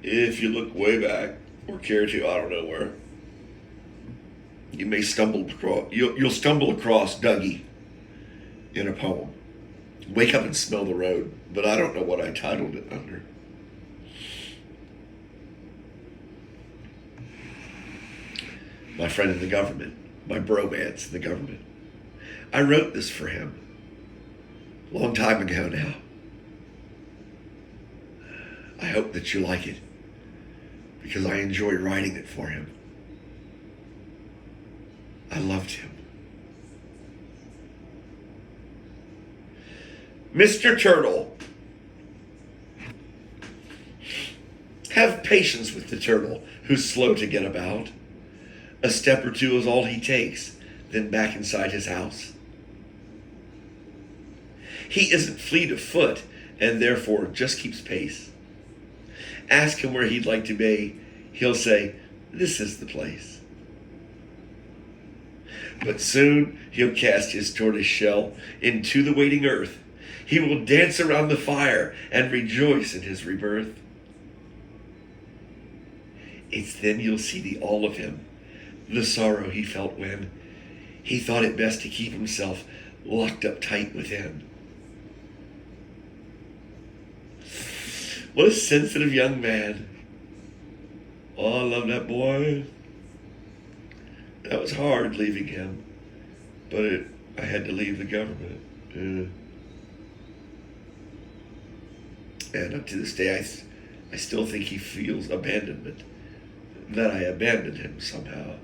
If you look way back or care to, I don't know where, you may stumble across. You'll stumble across Dougie in a poem. Wake up and smell the road, but I don't know what I titled it under. My friend in the government, my bromance in the government. I wrote this for him a long time ago now. I hope that you like it because I enjoy writing it for him. I loved him. Mr. Turtle. Have patience with the turtle who's slow to get about. A step or two is all he takes, then back inside his house. He isn't fleet of foot and therefore just keeps pace. Ask him where he'd like to be. He'll say, this is the place. But soon he'll cast his tortoise shell into the waiting earth. He will dance around the fire and rejoice in his rebirth. It's then you'll see the all of him, the sorrow he felt when he thought it best to keep himself locked up tight within. What a sensitive young man. Oh, I love that boy. That was hard leaving him, but I had to leave the government. And up to this day, I still think he feels abandonment, that I abandoned him somehow.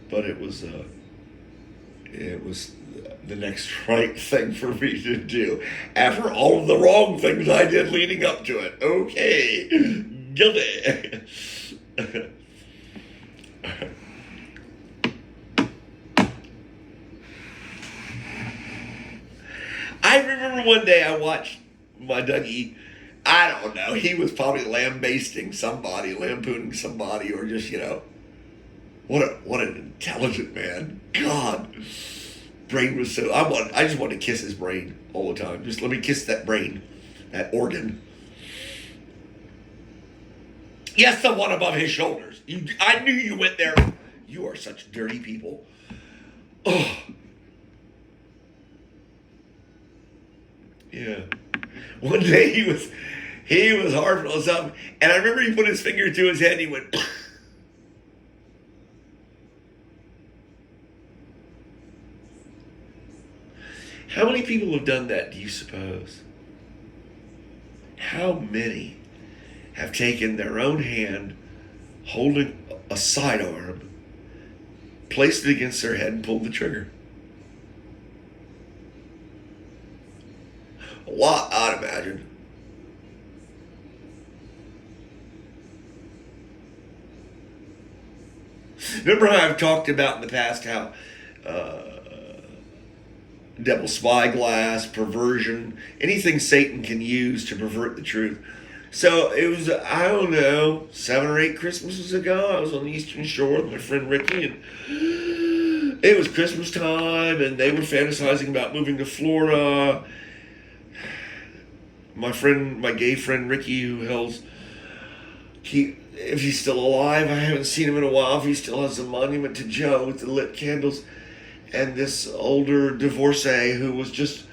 But it was the next right thing for me to do after all of the wrong things I did leading up to it. Okay, guilty. I remember one day I watched my Dougie. I don't know. He was probably lambasting somebody, lampooning somebody, or just, what an intelligent man. God, brain was so. I just wanted to kiss his brain all the time. Just let me kiss that brain, that organ. Yes, the one above his shoulders. I knew you went there. You are such dirty people. Oh. Yeah. One day he was hard on something, and I remember he put his finger to his head and he went. How many people have done that, do you suppose? How many have taken their own hand, holding a sidearm, placed it against their head and pulled the trigger? A lot, I'd imagine. Remember how I've talked about in the past how devil spyglass, perversion, anything Satan can use to pervert the truth. So it was, I don't know, 7 or 8 Christmases ago, I was on the Eastern Shore with my friend Ricky, and it was Christmas time, and they were fantasizing about moving to Florida. My gay friend Ricky, if he's still alive, I haven't seen him in a while, if he still has a monument to Joe with the lit candles, and this older divorcee who was just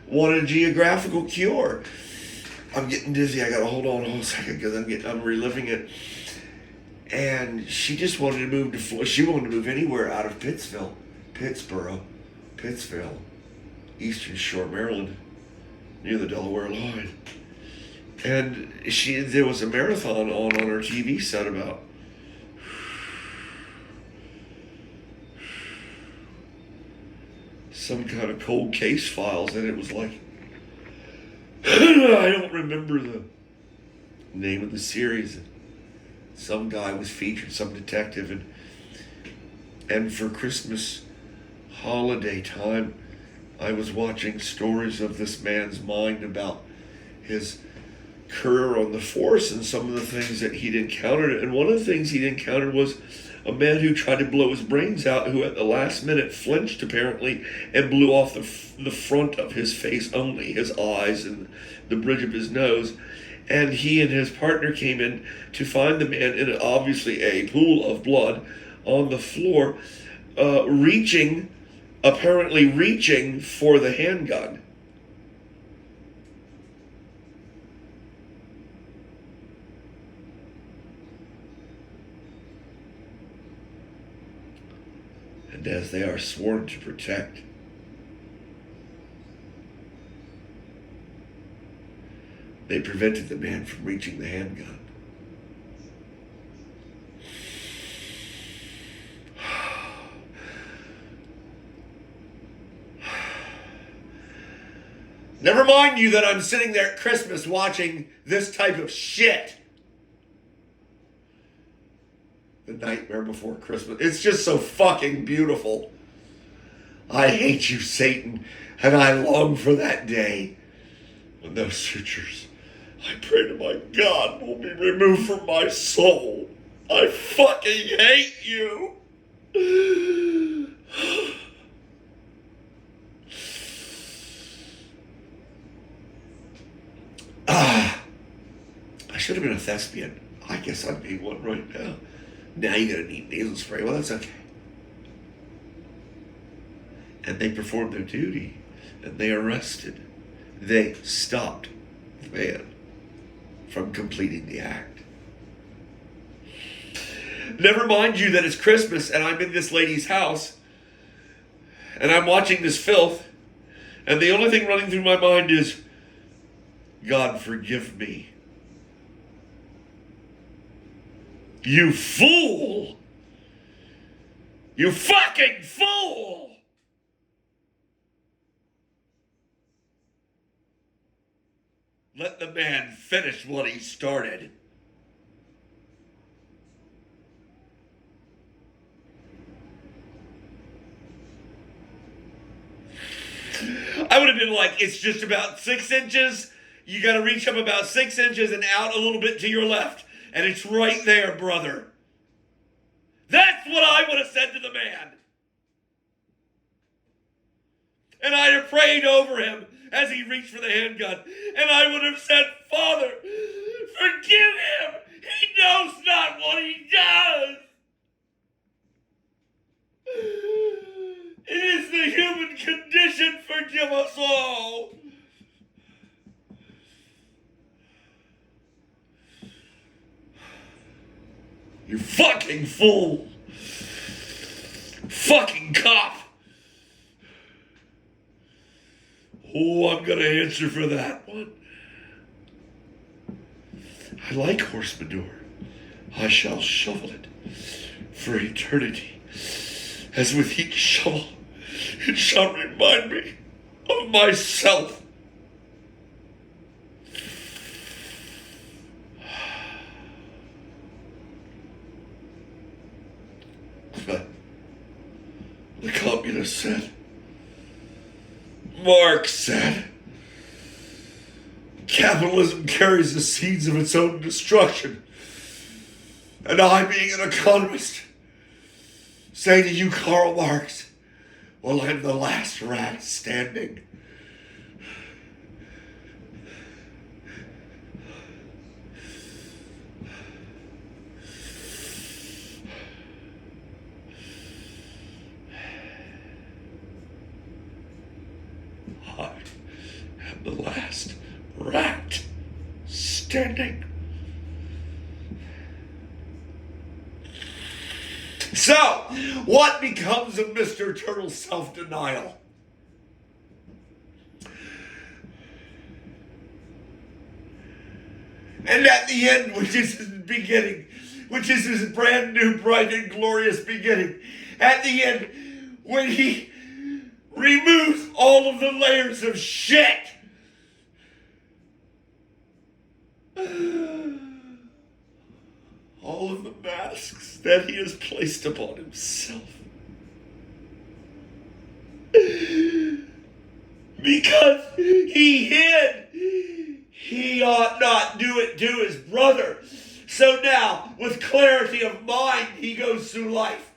wanted a geographical cure. I'm getting dizzy. I gotta hold on a second because I'm reliving it. And she just wanted to move to Florida. She wanted to move anywhere out of Pittsville, Eastern Shore, Maryland, near the Delaware line. And there was a marathon on her TV set about some kind of cold case files, and it was like, I don't remember the name of the series. Some guy was featured, some detective, and for Christmas holiday time, I was watching stories of this man's mind about his career on the force and some of the things that he'd encountered. And one of the things he'd encountered was a man who tried to blow his brains out, who at the last minute flinched apparently and blew off the front of his face only, his eyes and the bridge of his nose. And he and his partner came in to find the man in obviously a pool of blood on the floor, apparently reaching for the handgun. And as they are sworn to protect, they prevented the man from reaching the handgun. Never mind you that I'm sitting there at Christmas watching this type of shit. The Nightmare Before Christmas. It's just so fucking beautiful. I hate you, Satan, and I long for that day when those sutures, I pray to my God, will be removed from my soul. I fucking hate you. I should have been a thespian. I guess I'd be one right now. Now you gotta need nasal spray. Well, that's okay. And they performed their duty. And they arrested. They stopped the man from completing the act. Never mind you that it's Christmas and I'm in this lady's house. And I'm watching this filth. And the only thing running through my mind is, God forgive me. You fool! You fucking fool! Let the man finish what he started. I would have been like, it's just about 6 inches. You got to reach up about 6 inches and out a little bit to your left. And it's right there, brother. That's what I would have said to the man. And I'd have prayed over him as he reached for the handgun. And I would have said, Father, forgive him. He knows not what he does. It is the human condition. Forgive us all. You fucking fool. Fucking cop. Oh, I'm going to answer for that one. I like horse manure. I shall shovel it for eternity. As with each shovel, it shall remind me of myself. But the communist said, Marx said, capitalism carries the seeds of its own destruction. And I, being an economist, say to you, Karl Marx, well, I'm the last rat standing. I am the last rat standing. So, what becomes of Mr. Turtle's self-denial? And at the end, which is his beginning, which is his brand new, bright and glorious beginning, at the end, when he removes all of the layers of shit, all of the masks that he has placed upon himself. Because he hid, he ought not do it to his brother. So now, with clarity of mind, he goes through life,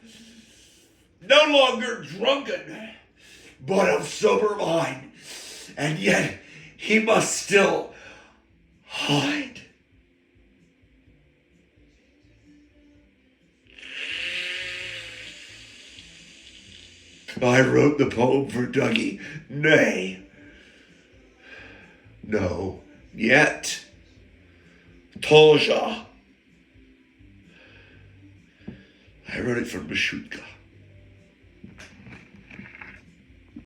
no longer drunken, but of sober mind. And yet, he must still hide. I wrote the poem for Dougie. Nay. No. Yet. Tolja. I wrote it for Mashutka.